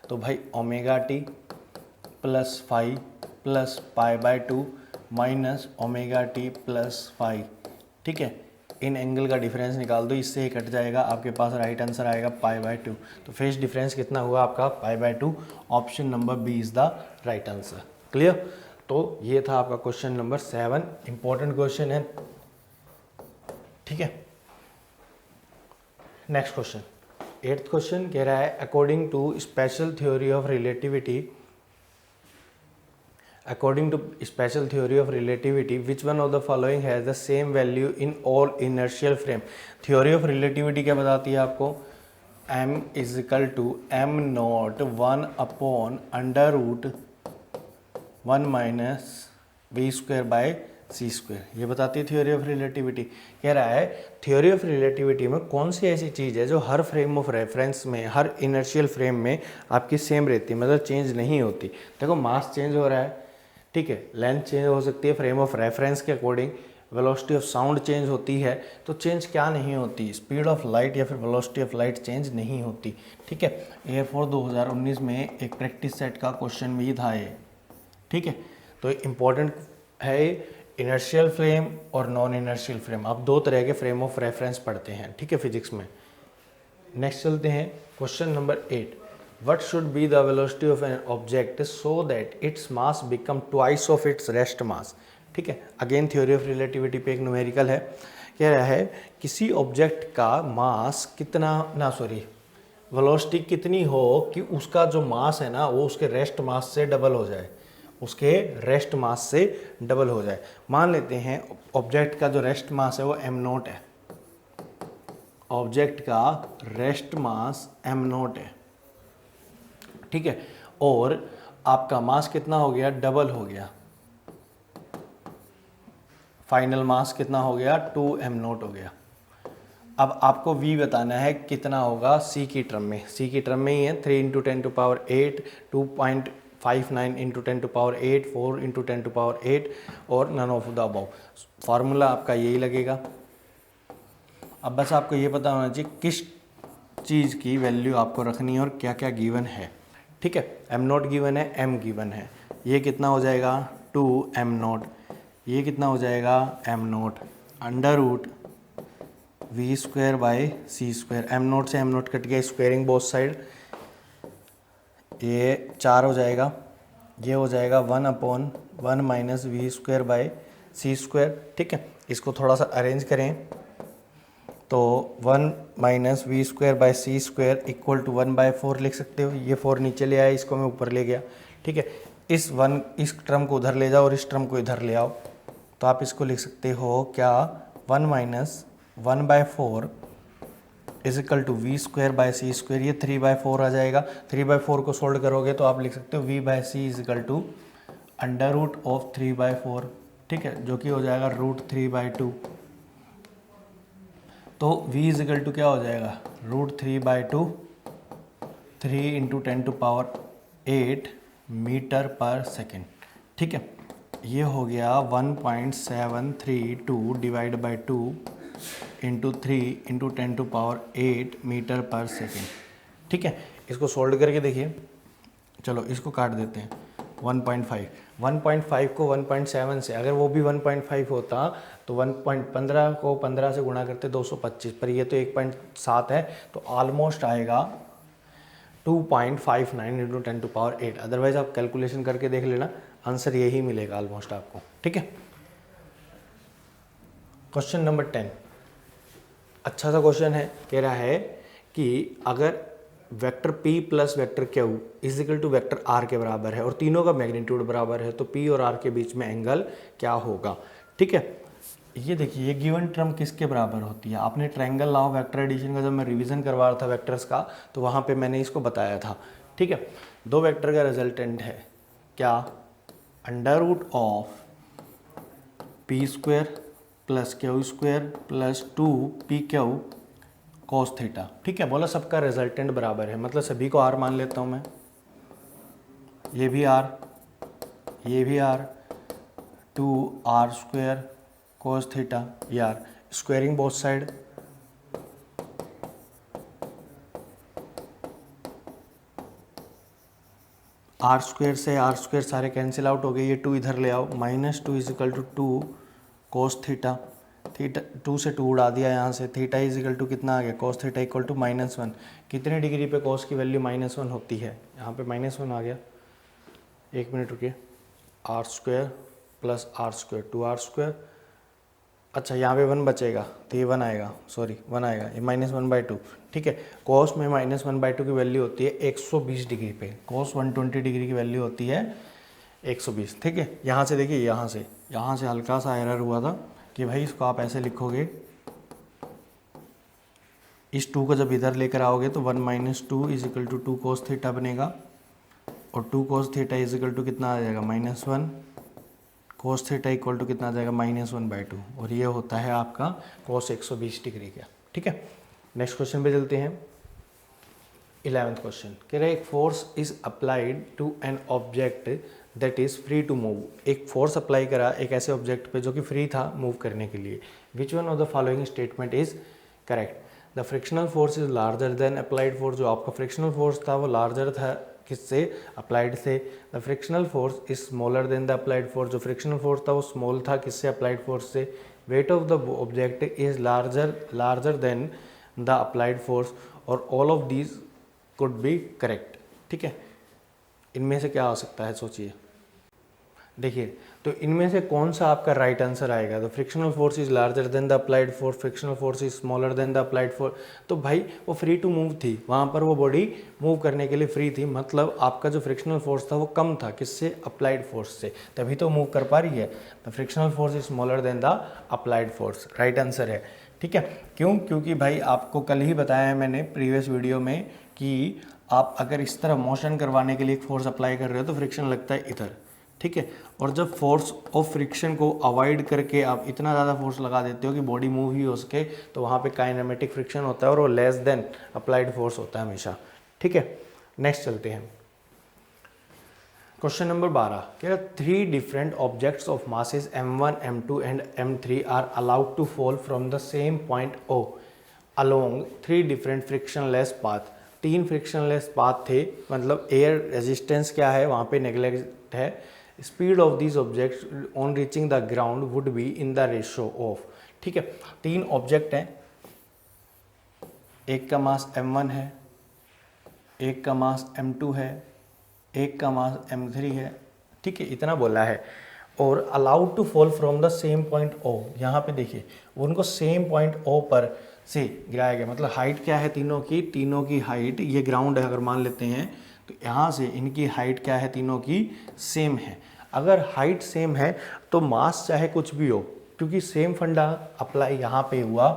तो भाई ω t + phi + π/2 - ω t + phi, ठीक है, इन एंगल का डिफरेंस निकाल दो, इससे ही कट जाएगा, आपके पास राइट आंसर आएगा π/2। तो फेज डिफरेंस कितना हुआ आपका π/2। Option number B is the right answer. Clear. तो ये था आपका क्वेश्चन नंबर 7, इंपॉर्टेंट क्वेश्चन है, ठीक है। नेक्स्ट क्वेश्चन, 8th क्वेश्चन कह रहा है according to special theory of relativity, according to special theory of relativity which one of the following has the same value in all inertial frame। theory of relativity क्या बताती है आपको, m is equal to m naught 1 upon under root 1 minus v square by c square, ये बताती है theory of relativity. कह रहा है थ्योरी ऑफ रिलेटिविटी में कौन सी ऐसी चीज़ है जो हर फ्रेम ऑफ रेफरेंस में, हर इनर्शियल फ्रेम में आपकी सेम रहती है, मतलब चेंज नहीं होती। देखो मास चेंज हो रहा है, ठीक है, लेंथ चेंज हो सकती है फ्रेम ऑफ रेफरेंस के according, velocity of sound change होती है, तो चेंज क्या नहीं होती, स्पीड ऑफ लाइट या फिर वेलोसिटी ऑफ लाइट चेंज नहीं होती, ठीक है। एयरफोर्स 2019 में एक प्रैक्टिस सेट का क्वेश्चन भी था ये, ठीक है। तो इम्पॉर्टेंट है इनर्शियल फ्रेम और नॉन इनर्शियल फ्रेम, आप दो तरह के फ्रेम ऑफ रेफरेंस पढ़ते हैं, ठीक है, फिजिक्स में। नेक्स्ट चलते हैं question number 8, what should be the velocity of an object so that its mass become twice of its rest mass। ठीक है, अगेन थ्योरी ऑफ रिलेटिविटी पे एक न्यूमेरिकल है, कह रहा है किसी ऑब्जेक्ट का मास कितना वेलोसिटी कितनी हो कि उसका जो मास है ना वो उसके रेस्ट मास से डबल हो जाए, उसके रेस्ट मास से डबल हो जाए। मान लेते हैं ऑब्जेक्ट का जो रेस्ट मास है वो m0 है, ऑब्जेक्ट का रेस्ट मास m0 है, ठीक है, और आपका मास कितना हो गया, डबल हो गया, फाइनल मास कितना हो गया 2m0 हो गया। अब आपको v बताना है कितना होगा c की टर्म में, c की टर्म में ही है 3 × 10⁸, 2.59 × 10⁸, 4 × 10⁸ और none of the above. Formula आपका यही लगेगा। अब बस आपको ये पता होना चाहिए किस चीज़ की वैल्यू आपको रखनी है और क्या क्या गिवन है, ठीक है। m0 गिवन है, m गिवन है, ये कितना हो जाएगा 2m0, ये कितना हो जाएगा m0 under root v square by c square, m0 से m0 कट गया, स्क्वायरिंग बोथ साइड, ये 4 हो जाएगा, ये हो जाएगा 1/1 minus V square by C square, ठीक है। इसको थोड़ा सा अरेंज करें तो 1 minus V square by C square equal to 1/4 लिख सकते हो। ये 4 नीचे ले आया, इसको मैं ऊपर ले गया, ठीक है। इस टर्म को उधर ले जाओ और इस टर्म को इधर ले आओ, तो आप इसको लिख सकते हो क्या 1 minus 1/4 is equal to V square by C square, ये 3/4 आ जाएगा। 3/4 को सोल्व करोगे तो आप लिख सकते हो V by C is equal to under root of 3/4, ठीक है, जो कि हो जाएगा √3/2। तो v इज इक्वल टू क्या हो जाएगा √3/2, 3 × 10⁸ मीटर पर सेकेंड, ठीक है। ये हो गया 1.732 डिवाइड बाई 2 इंटू 3 × 10⁸ मीटर पर सेकेंड, ठीक है। इसको सोल्व करके देखिए, चलो इसको काट देते हैं। 1.5 को 1.7 से, अगर वो भी 1.5 होता तो 1.15 को 15 से गुणा करते 225, पर ये तो 1.7 है, तो ऑलमोस्ट आएगा 2.59 × 10⁸। अदरवाइज आप कैलकुलेशन करके देख लेना, आंसर यही मिलेगा ऑलमोस्ट आपको, ठीक है। क्वेश्चन नंबर 10 अच्छा सा क्वेश्चन है, कह रहा है कि अगर vector p plus vector q is equal to vector r के बराबर है और तीनों का मैग्नीट्यूड बराबर है, तो p और r के बीच में एंगल क्या होगा, ठीक है। ये देखिए, ये गिवन टर्म किसके बराबर होती है, आपने triangle law of vector addition का जब मैं रिवीजन करवा रहा था वेक्टर्स का, तो वहाँ पे मैंने इसको बताया था, ठीक है। दो वेक्टर का रिजल्टेंट है क्या, under root of p square plus q square plus 2pq cos theta, ठीक है। बोला सबका रिजल्टेंट बराबर है, मतलब सभी को r मान लेता हूँ मैं, ये भी r, ये भी r, 2r square cos theta, यार squaring both side, r square से r स्क्वायर सारे कैंसिल आउट हो गए, ये 2 इधर ले आओ, -2 is equal to 2 cos theta, theta 2 से 2 उड़ा दिया यहाँ से, थीटा इज इक्वल टू कितना आ गया, कॉस थीटा इक्वल टू -1। कितने डिग्री पे कॉस की वैल्यू -1 होती है, यहाँ पे -1 आ गया। 1 मिनट रुकिए, r² प्लस r², 2r²। अच्छा यहाँ पे 1 बचेगा तो ये 1 आएगा, सॉरी 1 आएगा, ये -1/2। ठीक है, कॉस में -1/2 की वैल्यू होती है 120 डिग्री पे, कॉस 120 डिग्री की वैल्यू होती है 120। ठीक है, यहाँ से देखिए, यहाँ से हल्का सा एरर हुआ था कि भाई इसको आप ऐसे लिखोगे, इस 2 को जब इधर लेकर आओगे तो 1 - 2 is equal to 2 cos theta बनेगा, और 2 cos theta is equal to कितना आ जाएगा, -1 cos थीटा इक्वल टू कितना आ जाएगा, -1/2, और ये होता है आपका cos 120 डिग्री का। ठीक है, नेक्स्ट क्वेश्चन पे चलते हैं। 11th क्वेश्चन कह रहा है एक force is applied to an object that is free to move. एक फोर्स अप्लाई करा एक ऐसे ऑब्जेक्ट पे जो कि फ्री था मूव करने के लिए। विच one of the following statement is correct. The frictional force is larger then applied force. जो आपका फ्रिक्शनल फोर्स था वो लार्जर था किससे, अप्लाइड से। The frictional force is smaller than the applied force. जो फ्रिक्शनल फोर्स था वो स्मॉल था किससे, अप्लाइड फोर्स से। Weight of the object is larger than the applied force, और all of these could be correct. ठीक है, इनमें से क्या हो सकता है, सोचिए। देखिए, तो इनमें से कौन सा आपका राइट आंसर आएगा। तो frictional force is larger than the applied force, frictional force is smaller than the applied force. तो भाई वो फ्री टू मूव थी, वहाँ पर वो बॉडी मूव करने के लिए फ्री थी, मतलब आपका जो फ्रिक्शनल फोर्स था वो कम था किससे, अप्लाइड फोर्स से, तभी तो मूव कर पा रही है। The frictional force is smaller than the applied force, right answer है। ठीक है, क्यों, क्योंकि भाई आपको कल ही बताया है मैंने प्रीवियस वीडियो में कि आप अगर इस तरह मोशन करवाने के लिए एक फोर्स अप्लाई कर रहे हो तो फ्रिक्शन लगता है इधर। ठीक है, और जब फोर्स ऑफ फ्रिक्शन को अवॉइड करके आप इतना ज़्यादा फोर्स लगा देते हो कि बॉडी मूव ही हो सके, तो वहाँ पे काइनेमेटिक फ्रिक्शन होता है और वो लेस देन अप्लाइड फोर्स होता है हमेशा। ठीक है, नेक्स्ट चलते हैं। क्वेश्चन नंबर 12 कह रहा 3 different objects of masses m1, m2 and m3 are allowed to fall from the same point O along 3 different frictionless path. 3 frictionless path थे, मतलब एयर रेजिस्टेंस क्या है वहाँ पे नेग्लेक्ट है। Speed of these objects on reaching the ground would be in the ratio of. ठीक है, 3 object हैं, एक का मास m1 है, एक का मास m2 है, एक का मास m3 है। ठीक है, इतना बोला है। और allowed to fall from the same point O, यहाँ पे देखिए उनको सेम पॉइंट O पर से गिराया गया, मतलब हाइट क्या है तीनों की हाइट, ये ग्राउंड है अगर मान लेते हैं, तो यहाँ से इनकी हाइट क्या है, तीनों की सेम है। अगर हाइट सेम है तो मास चाहे कुछ भी हो, क्योंकि सेम फंडा अप्लाई यहाँ पे हुआ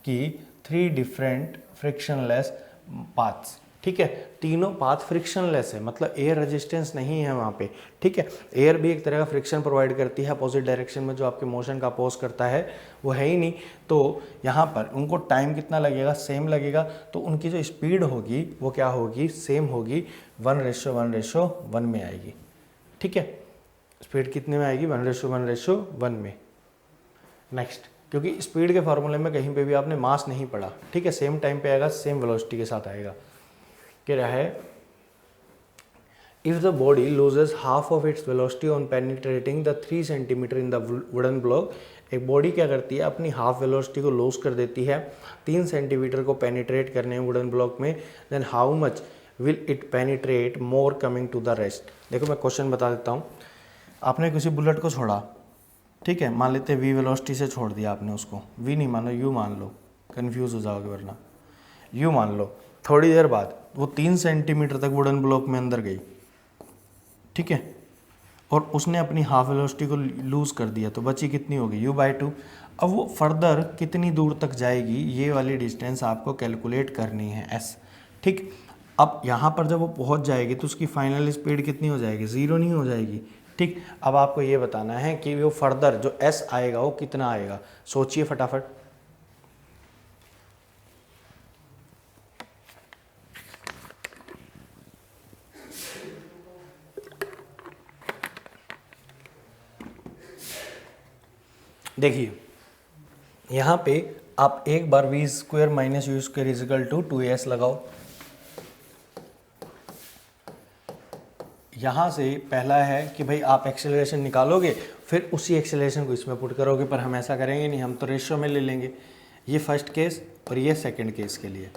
कि 3 डिफरेंट फ्रिक्शनलेस पाथ्स। ठीक है, तीनों पाथ फ्रिक्शनलेस है, मतलब एयर रेजिस्टेंस नहीं है वहाँ पे। ठीक है, एयर भी एक तरह का फ्रिक्शन प्रोवाइड करती है अपोजिट डायरेक्शन में, जो आपके मोशन का अपोज करता है वो है ही नहीं। तो यहाँ पर उनको टाइम कितना लगेगा, सेम लगेगा, तो उनकी जो स्पीड होगी वो क्या होगी, सेम होगी, 1:1:1 में आएगी। ठीक है, स्पीड कितने में आएगी, 1:1:1 में। नेक्स्ट, क्योंकि स्पीड के फॉर्मूले में कहीं पे भी आपने मास नहीं पढ़ा। ठीक है, सेम टाइम पे आएगा, सेम वेलोसिटी के साथ आएगा। कह रहा है if the body loses half of its velocity on penetrating the 3 centimetre in the wooden block. एक बॉडी क्या करती है, अपनी हाफ वेलोसिटी को लूज कर देती है 3 सेंटीमीटर को पेनिट्रेट करने में वुडन ब्लॉक में, then how much will it penetrate more coming to the rest. देखो मैं क्वेश्चन बता देता हूँ। आपने किसी बुलेट को छोड़ा, ठीक है, मान लेते v वेलोसिटी से छोड़ दिया आपने उसको, v नहीं मानो u मान लो, कंफ्यूज हो जाओगे वरना, u मान लो। थोड़ी देर बाद वो 3 सेंटीमीटर तक वुडन ब्लॉक में अंदर गई, ठीक है, और उसने अपनी हाफ वेलोसिटी को लूज कर दिया, तो बची कितनी होगी, u/2। अब वो फर्दर कितनी दूर तक जाएगी, ये वाली डिस्टेंस आपको कैलकुलेट करनी है s। ठीक, अब यहाँ पर जब वो पहुँच जाएगी तो उसकी फाइनल स्पीड कितनी हो जाएगी, 0 नहीं हो जाएगी। ठीक, अब आपको ये बताना है कि वो फर्दर जो s आएगा वो कितना आएगा, सोचिए फटाफट। देखिए यहाँ पे आप एक बार v² - u² is equal to 2s लगाओ। यहाँ से पहला है कि भाई आप एक्सेलरेशन निकालोगे फिर उसी एक्सेलरेशन को इसमें पुट करोगे, पर हम ऐसा करेंगे नहीं, हम तो रेशियो में ले लेंगे। ये फर्स्ट केस और ये सेकंड केस के लिए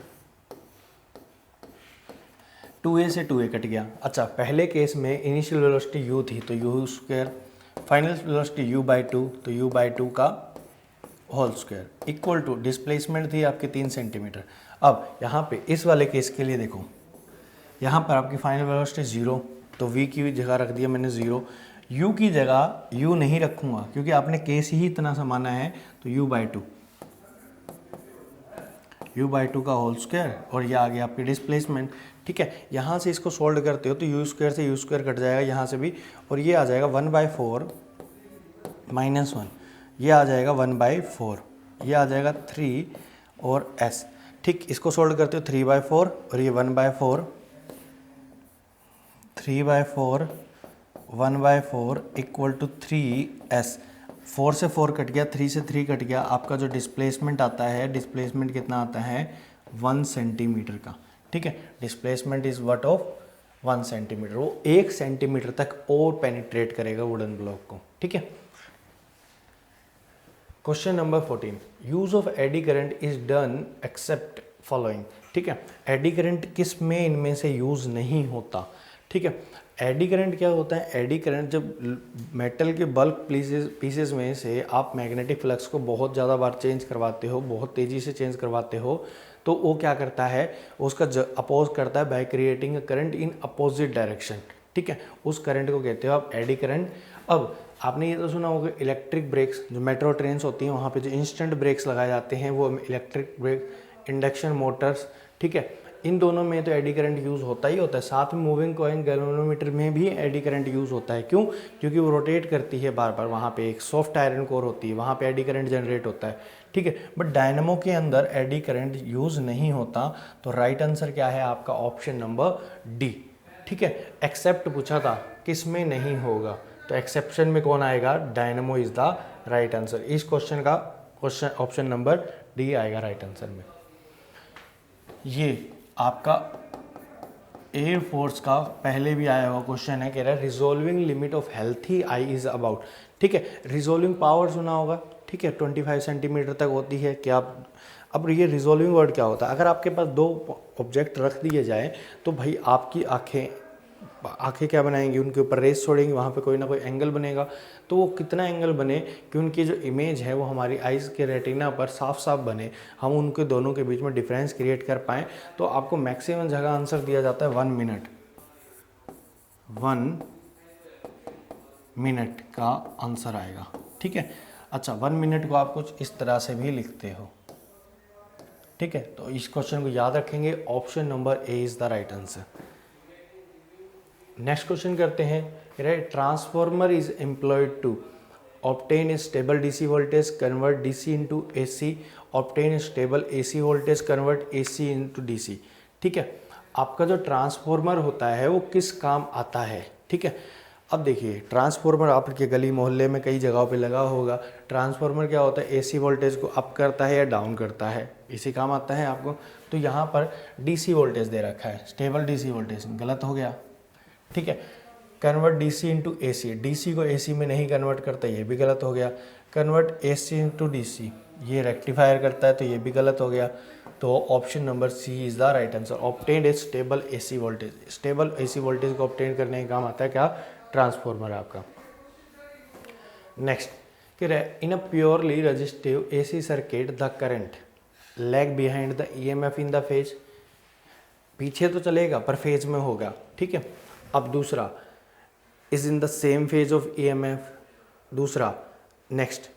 2a से 2a कट गया। अच्छा, पहले केस में इनिशियल वेलोसिटी u थी तो u square, final velocity u by 2 तो u बाई 2 का whole square equal to displacement थी आपकी 3 सेंटीमीटर। अब यहाँ पे इस वाले केस के लिए देखो, यहाँ पर आपकी फाइनल वेलोसिटी 0 तो v की जगह रख दिया मैंने 0, u की जगह u नहीं रखूँगा क्योंकि आपने केस ही इतना सा माना है, तो u बाई 2 का होल स्क्वायर और ये आ गया आपकी डिस्प्लेसमेंट। ठीक है, यहाँ से इसको सोल्व करते हो तो u स्क्वायर से u स्क्वायर कट जाएगा यहाँ से भी, और ये आ जाएगा 1/4 माइनस 1, ये आ जाएगा 1/4, ये आ जाएगा 3 और s। ठीक, इसको सोल्व करते हो 3/4 और ये 1/4, 3/4 1/4 इक्वल टू 3s। 4 से 4 कट गया, 3 से 3 कट गया, आपका जो डिस्प्लेसमेंट आता है, डिस्प्लेसमेंट कितना आता है 1 सेंटीमीटर का। ठीक है, displacement is what of 1 centimetre, वो 1 सेंटीमीटर तक और पेनिट्रेट करेगा वुडन ब्लॉक को। ठीक है, question number 14, use of eddy current is done except following. ठीक है, एडी करंट किस में इनमें से यूज नहीं होता। ठीक है, एडी करंट क्या होता है, एडी करंट जब मेटल के बल्क पीसेस में से आप मैग्नेटिक फ्लक्स को बहुत ज़्यादा बार चेंज करवाते हो, बहुत तेज़ी से चेंज करवाते हो, तो वो क्या करता है, उसका अपोज करता है by creating a current in opposite direction. ठीक है, उस करंट को कहते हो आप एडी करंट। अब आपने ये तो सुना होगा इलेक्ट्रिक ब्रेक्स, जो मेट्रो ट्रेन्स होती हैं वहाँ पे जो इंस्टेंट ब्रेक्स लगाए जाते हैं वो इलेक्ट्रिक ब्रेक, इंडक्शन मोटर्स। ठीक है, इन दोनों में तो एडी करंट यूज़ होता ही होता है। साथ में मूविंग कॉइन गैल्वेनोमीटर में भी एडी करंट यूज़ होता है। क्यों? क्योंकि वो रोटेट करती है बार बार, वहाँ पे एक सॉफ्ट आयरन कोर होती है, वहाँ पे एडी करंट जनरेट होता है। ठीक है, बट डायनामो के अंदर एडी करंट यूज़ नहीं होता। तो राइट आंसर क्या है आपका, ऑप्शन नंबर डी। ठीक है, एक्सेप्ट पूछा था किस में नहीं होगा, तो एक्सेप्शन में कौन आएगा, dynamo is the right answer. इस क्वेश्चन का क्वेश्चन ऑप्शन नंबर डी आएगा राइट आंसर में। ये आपका एयर फोर्स का पहले भी आया हुआ क्वेश्चन है, कह रहा है resolving limit of healthy I is about. ठीक है, रिजोल्विंग पावर सुना होगा। ठीक है, 25 सेंटीमीटर तक होती है। क्या अब ये रिजोल्विंग वर्ड क्या होता है, अगर आपके पास दो ऑब्जेक्ट रख दिए जाए तो भाई आपकी आंखें क्या बनाएंगी, उनके ऊपर रेस छोड़ेंगी, वहाँ पे कोई ना कोई एंगल बनेगा। तो वो कितना एंगल बने कि उनकी जो इमेज है वो हमारी आइज़ के रेटिना पर साफ साफ बने, हम उनके दोनों के बीच में डिफरेंस क्रिएट कर पाएँ। तो आपको मैक्सिमम जगह आंसर दिया जाता है 1 मिनट, 1 मिनट का आंसर आएगा। ठीक है, अच्छा 1 मिनट को आप कुछ इस तरह से भी लिखते हो। ठीक है, तो इस क्वेश्चन को याद रखेंगे, option number A is the right answer. Next question करते हैं, right, transformer is employed to obtain a stable DC voltage, convert DC into AC, obtain a stable AC voltage, convert AC into DC. ठीक है, आपका जो transformer होता है वो किस काम आता है। ठीक है, अब देखिए ट्रांसफॉर्मर आपके गली मोहल्ले में कई जगहों पे लगा होगा। ट्रांसफॉर्मर क्या होता है, एसी वोल्टेज को अप करता है या डाउन करता है, इसी काम आता है आपको। तो यहाँ पर डीसी वोल्टेज दे रखा है, स्टेबल डीसी वोल्टेज, गलत हो गया। ठीक है, convert DC into AC, DC को एसी में नहीं कन्वर्ट करता, ये भी गलत हो गया। कन्वर्ट एसी इंटू डीसी, ये रेक्टिफायर करता है, तो ये भी गलत हो गया। तो option number C is the right answer, obtained a stable AC voltage. Stable AC voltage को ऑब्टेन करने का काम आता है क्या, ट्रांसफॉर्मर आपका। नेक्स्ट कह रहा है, in a purely resistive AC circuit the current lag behind the EMF in the phase, पीछे तो चलेगा पर फेज में होगा। ठीक है, अब दूसरा is in the same phase of EMF, दूसरा next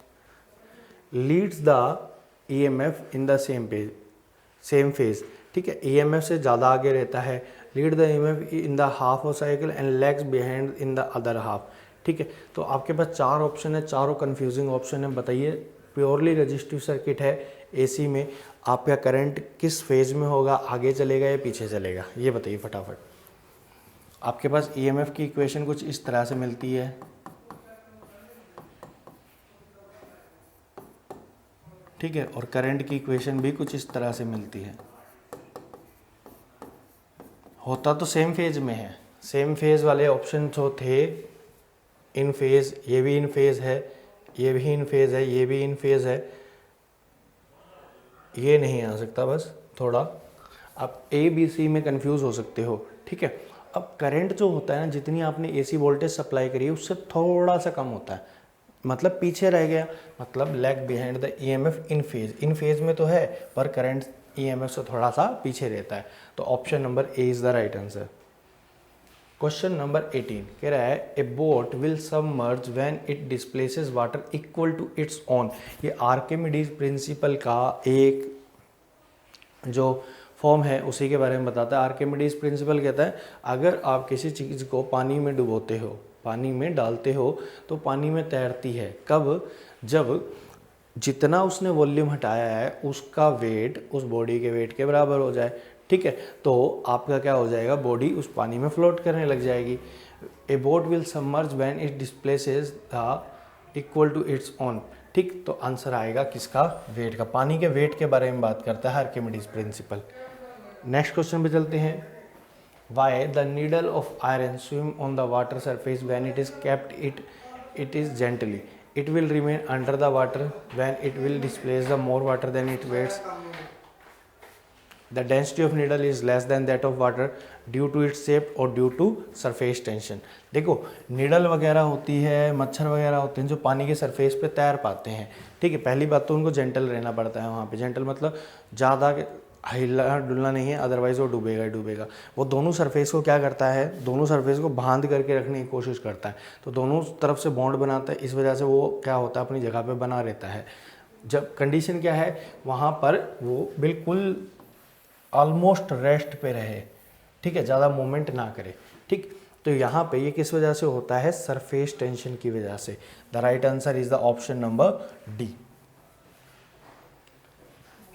leads the EMF in the same phase. ठीक है, ईएमएफ से ज़्यादा आगे रहता है, lead the EMF in the half of cycle and lags behind in the other half. ठीक है, तो आपके पास 4 ऑप्शन है, चारों कंफ्यूजिंग ऑप्शन है। बताइए, प्योरली रजिस्टिव सर्किट है एसी में, आपका करंट किस फेज में होगा, आगे चलेगा या पीछे चलेगा, ये बताइए फटाफट। आपके पास ईएमएफ की इक्वेशन कुछ इस तरह से मिलती है। ठीक है, और करंट की इक्वेशन भी कुछ इस तरह से मिलती है। होता तो सेम फेज में है, सेम फेज वाले ऑप्शन जो थे इन फेज, ये भी इन फेज है, ये भी इन फेज है, ये भी इन फेज है, ये नहीं आ सकता, बस थोड़ा आप ए बी सी में कंफ्यूज हो सकते हो, ठीक है। अब करंट जो होता है ना, जितनी आपने एसी वोल्टेज सप्लाई करी है उससे थोड़ा सा कम होता है, मतलब पीछे रह गया, मतलब lag behind the EMF in phase. In phase में तो है पर करंट ईएमएफ से थोड़ा सा पीछे रहता है, तो option number A is the right answer. Question number 18 कह रहा है a boat will submerge when it displaces water equal to its own. ये आर्किमिडीज प्रिंसिपल का एक जो फॉर्म है उसी के बारे में बताता है। आर्किमिडीज प्रिंसिपल कहता है अगर आप किसी चीज़ को पानी में डुबोते हो, पानी में डालते हो तो पानी में तैरती है। कब? जब जितना उसने वॉल्यूम हटाया है उसका वेट उस बॉडी के वेट के बराबर हो जाए, ठीक है। तो आपका क्या हो जाएगा, बॉडी उस पानी में फ्लोट करने लग जाएगी। A boat will submerge when it displaces the equal to its own, ठीक। तो आंसर आएगा किसका, वेट का। पानी के वेट के बारे में बात करता है आर्किमिडीज प्रिंसिपल। नेक्स्ट क्वेश्चन पे चलते हैं। Why the needle of iron swim on the water surface when it is kept it is gently, it will remain under the water when it will displace the more water than it weighs. The density of needle is less than that of water due to its shape or due to surface tension. देखो needle वगैरह होती है, मच्छर वगैरह होते हैं जो पानी के सरफेस पे तैर पाते हैं, ठीक है। पहली बात तो उनको जेंटल रहना पड़ता है वहाँ पे। जेंटल मतलब ज़्यादा हिलना डुलना नहीं है, अदरवाइज वो डूबेगा ही डूबेगा। वो दोनों सरफेस को क्या करता है, दोनों सरफेस को बांध करके रखने की कोशिश करता है, तो दोनों तरफ से बॉन्ड बनाता है। इस वजह से वो क्या होता है, अपनी जगह पे बना रहता है। जब कंडीशन क्या है, वहाँ पर वो बिल्कुल ऑलमोस्ट रेस्ट पे रहे, ठीक है, ज़्यादा मूवमेंट ना करे, ठीक। तो यहाँ पे ये किस वजह से होता है, सरफेस टेंशन की वजह से। The right answer is the option number D.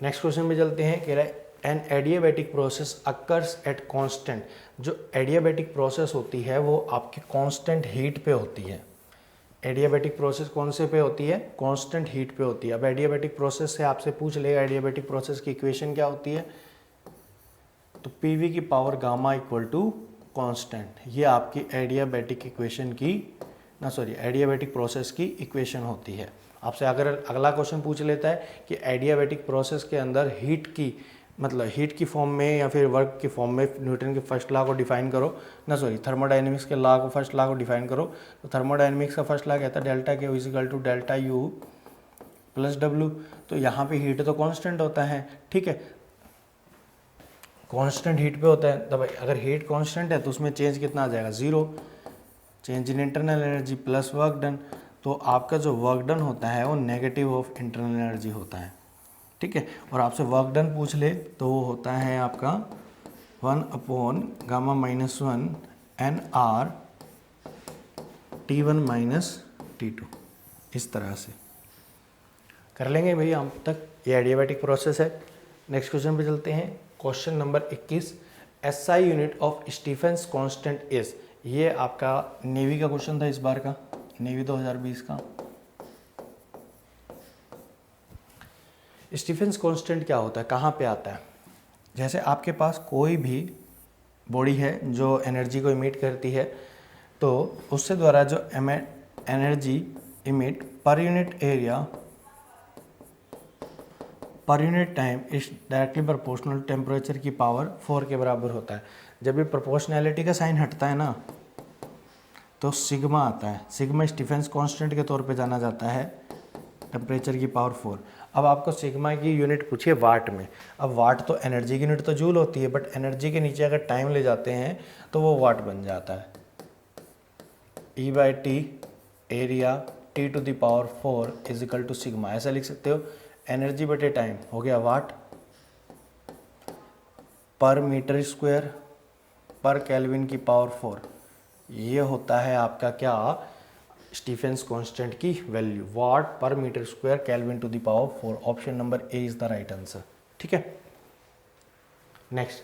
Next question में चलते हैं। कह रहा है an adiabatic process occurs at constant. जो एडियाबैटिक प्रोसेस होती है वो आपकी कांस्टेंट हीट पे होती है। एडियाबैटिक प्रोसेस कौन से पे होती है, कांस्टेंट हीट पे होती है। अब एडियाबैटिक प्रोसेस से आपसे पूछ लेगा एडियाबैटिक प्रोसेस की इक्वेशन क्या होती है, तो पीवी की power gamma equal to constant. ये आपकी एडियाबैटिक इक्वेशन की एडियाबैटिक प्रोसेस की इक्वेशन होती है। आपसे अगर अगला क्वेश्चन पूछ लेता है कि एडियाबैटिक प्रोसेस के अंदर हीट की मतलब हीट की फॉर्म में या फिर वर्क की फॉर्म में न्यूटन के फर्स्ट लॉ को डिफाइन करो, थर्मोडायनेमिक्स के लॉ को फर्स्ट लॉ को डिफाइन करो। तो थर्मोडायनेमिक्स का फर्स्ट लॉ कहता है डेल्टा के equal to delta U plus W. तो यहाँ पे हीट तो कांस्टेंट होता है, ठीक है, कांस्टेंट हीट पे होता है। तो भाई अगर हीट कांस्टेंट है तो उसमें चेंज कितना आ जाएगा, zero. Change in internal energy plus work done, तो आपका जो वर्क डन होता है वो नेगेटिव ऑफ इंटरनल एनर्जी होता है, ठीक है। और आपसे वर्क डन पूछ ले तो वो होता है आपका 1 gamma minus 1 n R T1 minus T2, इस तरह से कर लेंगे भैया हम तक। ये एडियाबैटिक प्रोसेस है। नेक्स्ट क्वेश्चन पे चलते हैं। Question number 21 SI unit of Stefan's constant is. ये आपका नेवी का क्वेश्चन था इस बार का, नेवी 2020 का। स्टीफेंस कांस्टेंट क्या होता है, कहाँ पे आता है। जैसे आपके पास कोई भी बॉडी है जो एनर्जी को इमिट करती है, तो उससे द्वारा जो energy emit per unit area per unit time is directly proportional temperature की पावर 4 के बराबर होता है। जब ये प्रोपोर्शनैलिटी का साइन हटता है ना तो सिग्मा आता है। सिग्मा स्टीफेंस कांस्टेंट के तौर पे जाना जाता है, टेम्परेचर की पावर 4। अब आपको सिग्मा की यूनिट पूछिए वाट में। अब वाट तो एनर्जी की यूनिट तो जूल होती है, बट एनर्जी के नीचे अगर टाइम ले जाते हैं तो वो वाट बन जाता है। E/T area T⁴ is equal to sigma. ऐसा लिख सकते हो, एनर्जी बटे टाइम हो गया वाट पर मीटर स्क्वायर पर केल्विन की पावर 4। ये होता है आपका क्या, स्टीफेंस कांस्टेंट की वैल्यू, वाट पर metre square kelvin to the power 4। Option number A is the right answer, ठीक है। Next,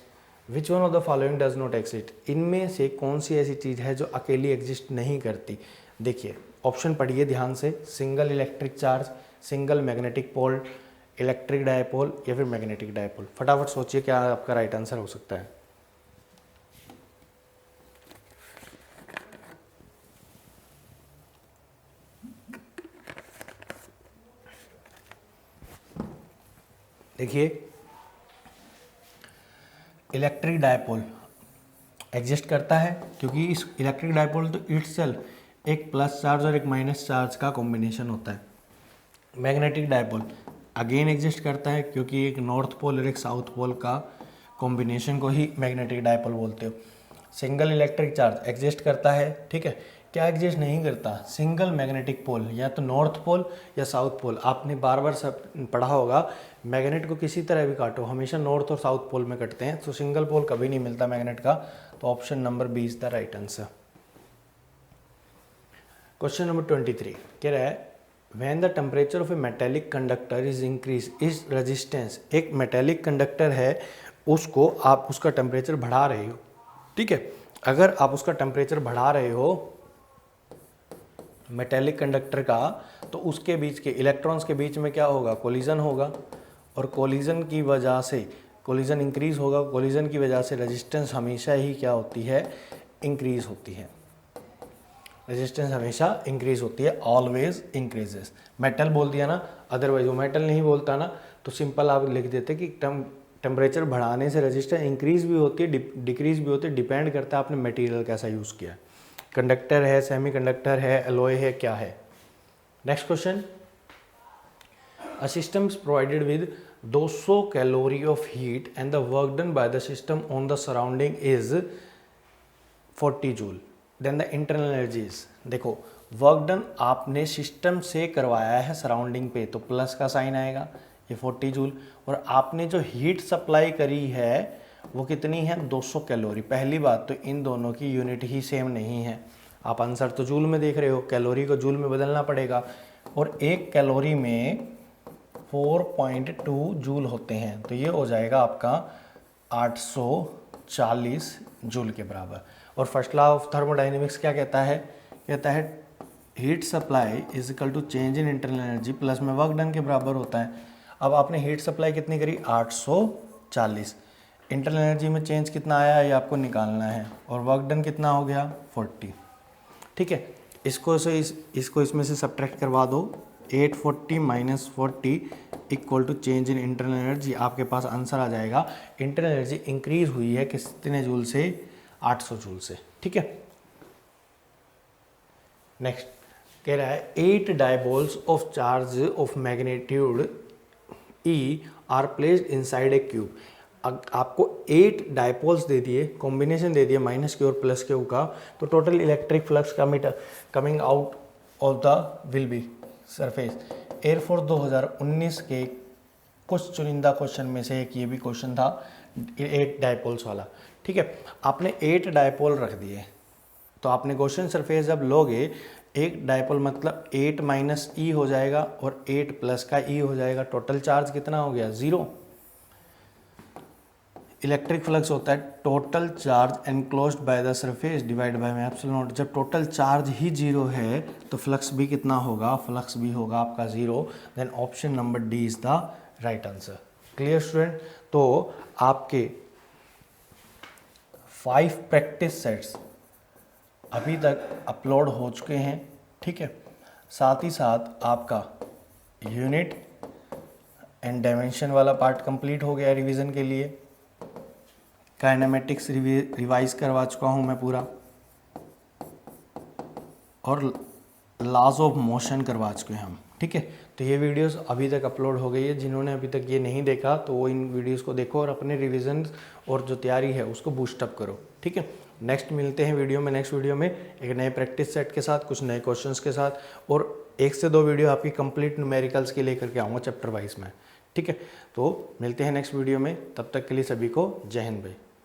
which one of the following does not exist. इनमें से कौन सी ऐसी चीज़ है जो अकेली एग्जिस्ट नहीं करती। देखिए ऑप्शन पढ़िए ध्यान से। Single electric charge, single magnetic pole, electric dipole या फिर मैग्नेटिक डायपोल। फटाफट सोचिए क्या आपका राइट आंसर हो सकता है। देखिए इलेक्ट्रिक डायपोल एग्जिस्ट करता है क्योंकि इस इलेक्ट्रिक डायपोल तो इटसेल्फ एक प्लस चार्ज और एक माइनस चार्ज का कॉम्बिनेशन होता है। मैग्नेटिक डायपोल अगेन एग्जिस्ट करता है क्योंकि एक नॉर्थ पोल और एक साउथ पोल का कॉम्बिनेशन को ही मैग्नेटिक डायपोल बोलते हो। सिंगल इलेक्ट्रिक चार्ज एग्जिस्ट करता है, ठीक है। क्या एग्जिस्ट नहीं करता? सिंगल मैग्नेटिक पोल, या तो नॉर्थ पोल या साउथ पोल। आपने बार बार सब पढ़ा होगा, मैग्नेट को किसी तरह भी काटो हमेशा नॉर्थ और साउथ पोल में कटते हैं, तो सिंगल पोल कभी नहीं मिलता मैग्नेट का। तो option number B is the right answer. Question number 23 कह रहा है when the temperature of a metallic conductor is increase is resistance. एक मेटेलिक कंडक्टर है, उसको आप उसका टेम्परेचर बढ़ा रहे हो, ठीक है। अगर आप उसका टेम्परेचर बढ़ा रहे हो मेटेलिक कंडक्टर का, तो उसके बीच के इलेक्ट्रॉन्स के बीच में क्या होगा? कोलिजन होगा, और कोलिजन की वजह से कोलिजन इंक्रीज होगा। कोलिजन की वजह से रेजिस्टेंस हमेशा ही क्या होती है? इंक्रीज होती है। रेजिस्टेंस हमेशा इंक्रीज होती है, ऑलवेज इंक्रीजेस। मेटल बोल दिया ना, अदरवाइज वो मेटल नहीं बोलता ना, तो सिंपल आप लिख देते कि टेम्परेचर बढ़ाने से रेजिस्टेंस इंक्रीज भी होती है, डिक्रीज भी होती है, डिपेंड करता है आपने मटेरियल कैसा यूज़ किया है। कंडक्टर है, सेमीकंडक्टर है, एलॉय है, क्या है। Next question, a system is provided with 200 calorie of heat and the work done by the system on the surrounding is 40 joule, then the internal energy is. देखो work done आपने system से करवाया है surrounding पे, तो plus का sign आएगा, ये 40 जूल। और आपने जो हीट सप्लाई करी है वो कितनी है? 200 कैलोरी। पहली बात तो इन दोनों की यूनिट ही सेम नहीं है, आप आंसर तो जूल में देख रहे हो, कैलोरी को जूल में बदलना पड़ेगा। और एक कैलोरी में 4.2 जूल होते हैं, तो ये हो जाएगा आपका 840 जूल के बराबर। और फर्स्ट लॉ ऑफ थर्मोडाइनमिक्स क्या कहता है? कहता है heat supply is equal to change in internal energy plus में वर्क डन के बराबर होता है। अब आपने हीट सप्लाई कितनी करी? 840। इंटरनल एनर्जी में चेंज कितना आया ये आपको निकालना है, और वर्क डन कितना हो गया? 40, ठीक है। इसको इसमें से सब्ट्रैक्ट करवा दो, 840 minus 40 equal to change in internal energy. आपके पास आंसर आ जाएगा। इंटरनल एनर्जी इंक्रीज हुई है कितने जूल से? 800 जूल से, ठीक है। नेक्स्ट कह रहा है 8 dipoles of charge of magnitude E are placed inside a cube. आपको 8 डायपोल्स दे दिए, कॉम्बिनेशन दे दिए माइनस क्यू और प्लस क्यू का, तो total electric flux coming out of the will be surface. Air force 2019 के कुछ चुनिंदा क्वेश्चन में से एक ये भी क्वेश्चन था, 8 डायपोल्स वाला, ठीक है। आपने 8 डायपोल रख दिए, तो आपने क्वेश्चन सरफेस जब लोगे, एक डायपोल मतलब 8 माइनस ई हो जाएगा और 8 प्लस का ई हो जाएगा। टोटल चार्ज कितना हो गया? 0। इलेक्ट्रिक फ्लक्स होता है total charge enclosed by the surface divide by में एप्सिलॉन नॉट। जब टोटल चार्ज ही 0 है तो फ्लक्स भी कितना होगा? फ्लक्स भी होगा आपका 0। Then option number D is the right answer. Clear student? तो आपके 5 प्रैक्टिस सेट्स अभी तक अपलोड हो चुके हैं, ठीक है। साथ ही साथ आपका यूनिट एंड डायमेंशन वाला पार्ट कंप्लीट हो गया रिवीजन के लिए। काइनेमेटिक्स रिवाइज करवा चुका हूँ मैं पूरा, और लॉज ऑफ मोशन करवा चुके हैं हम, ठीक है। तो ये वीडियोस अभी तक अपलोड हो गई है। जिन्होंने अभी तक ये नहीं देखा तो वो इन वीडियोस को देखो और अपने रिवीजन और जो तैयारी है उसको बूस्टअप करो, ठीक है। नेक्स्ट मिलते हैं वीडियो में, नेक्स्ट वीडियो में एक नए प्रैक्टिस सेट के साथ, कुछ नए क्वेश्चंस के साथ, और 1 से 2 वीडियो आपकी कंप्लीट न्यूमेरिकल्स के लेकर के आऊँगा चैप्टर वाइज में, ठीक है। तो मिलते हैं नेक्स्ट वीडियो में, तब तक के लिए सभी को जय हिंद भाई।